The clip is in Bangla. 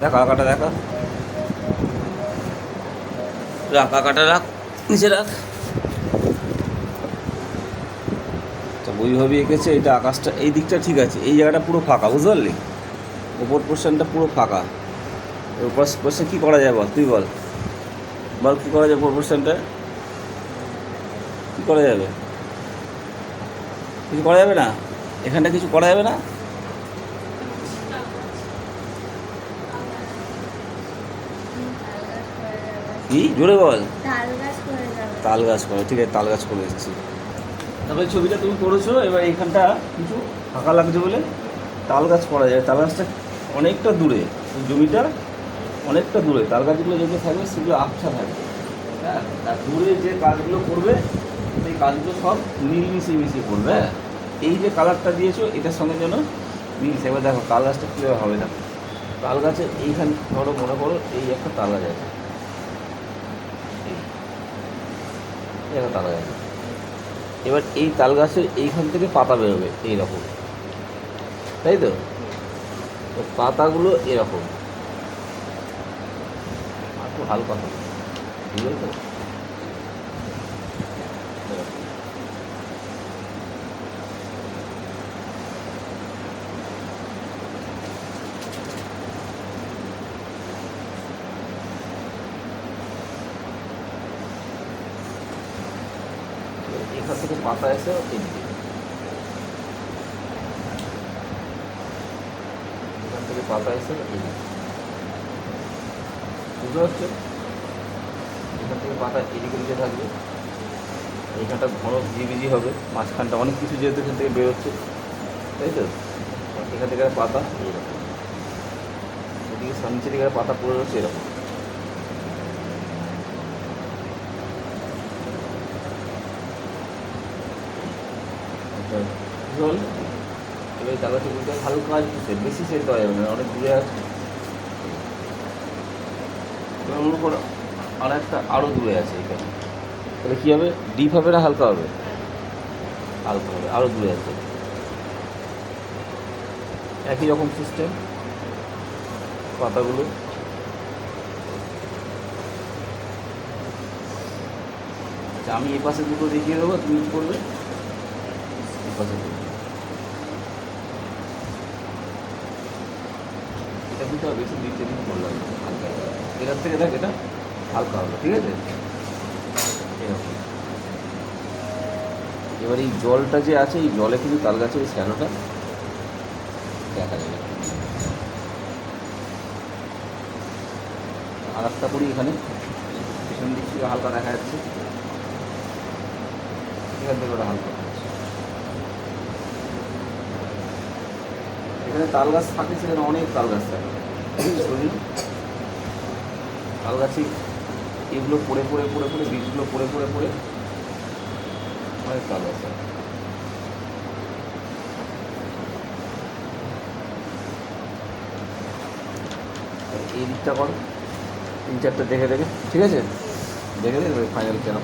দেখ আঁকাটা দেখা, রাখ আঁকাটা রাখ, নিচে রাখ। ওইভাবে এঁকেছে। এটা আকাশটা এই দিকটা ঠিক আছে, এই জায়গাটা পুরো ফাঁকা, বুঝতে পারলি? ওপর পোর্শনটা পুরো ফাঁকা। ওপর পোর্শন কী করা যায় বল, তুই বল, বল কী করা যায় ওপর পোর্শনটা? কী করা যাবে? কিছু করা যাবে না? এখানটা কিছু করা যাবে না? কি জোরে বল? তাল গাছ করে, ঠিক আছে, তাল গাছ করে এসেছি। তারপরে ছবিটা তুমি করেছো, এবার এইখানটা কিছু ফাঁকা লাগছে বলে তাল গাছ করা যায়। তাল গাছটা অনেকটা দূরে, জমিটা অনেকটা দূরে, তাল গাছগুলো যেগুলো থাকবে সেগুলো আবছা থাকবে। হ্যাঁ, আর দূরে যে কাজগুলো করবে সেই কাজগুলো সব মিশিয়ে মিশিয়ে করবে। হ্যাঁ, এই যে কালারটা দিয়েছো এটার সঙ্গে যেন মিলছে। এবার দেখো তাল গাছটা কীভাবে হবে। দেখো তাল গাছের এইখানে ধরো, মনে করো এই একটা তাল গাছ আছে, এই একটা তাল গাছ। এবার এই তাল গাছের এইখান থেকে পাতা বেরোবে এইরকম, তাই তো? পাতাগুলো এরকম, একটু হালকা হবে, বুঝলো তো? এখান থেকে পাতা এসে এদিকে, এখান থেকে পাতা এসে এদিকে, বুঝতে পারছো? এখান থেকে পাতা এদিকে দিকে থাকবে, এইখানটা ঘন ভিজি হবে, মাঝখানটা অনেক কিছু যেহেতু এখান থেকে বেরোচ্ছে, তাই তো? এখান থেকে পাতা এরকম, এদিকে নিচে দিকে পাতা পড়ে রয়েছে এরকম। জল এবার তালা বলতে হালকা আসতেছে, বেশি সেট দেওয়া যাবে না, অনেক দূরে আছে। এবার মনে করো আর একটা আরও দূরে আছে এখানে, তাহলে কী হবে? ডিপ হবে না হালকা হবে? হালকা হবে, আরও দূরে আছে। একই রকম সিস্টেম, পাতাগুলো আচ্ছা আমি এ পাশে দুটো দেখিয়ে দেবো, তুমি কী করবে? এ পাশে এটা কিন্তু বেশি দিতে দিন করলাম হালকা, এটার থেকে দেখ এটা হালকা হবে, ঠিক আছে? এরকম। এবার এই জলটা যে আছে, এই জলে কিন্তু তাল গাছের এই শ্যালোটা দেখা যাবে। আর একটা করি এখানে, পিছন দিক থেকে হালকা দেখা যাচ্ছে, এখান থেকে ওটা হালকা। এখানে তাল গাছ থাকে, সেখানে অনেক তাল গাছ থাকে, তাল গাছে এগুলো পড়ে পড়ে পড়ে পড়ে, বীজগুলো পড়ে পড়ে পড়ে অনেক তাল গাছ থাকে। এই দিকটা করো, তিন চারটে দেখে দেখে, ঠিক আছে? দেখে দেখে ফাইনাল কেন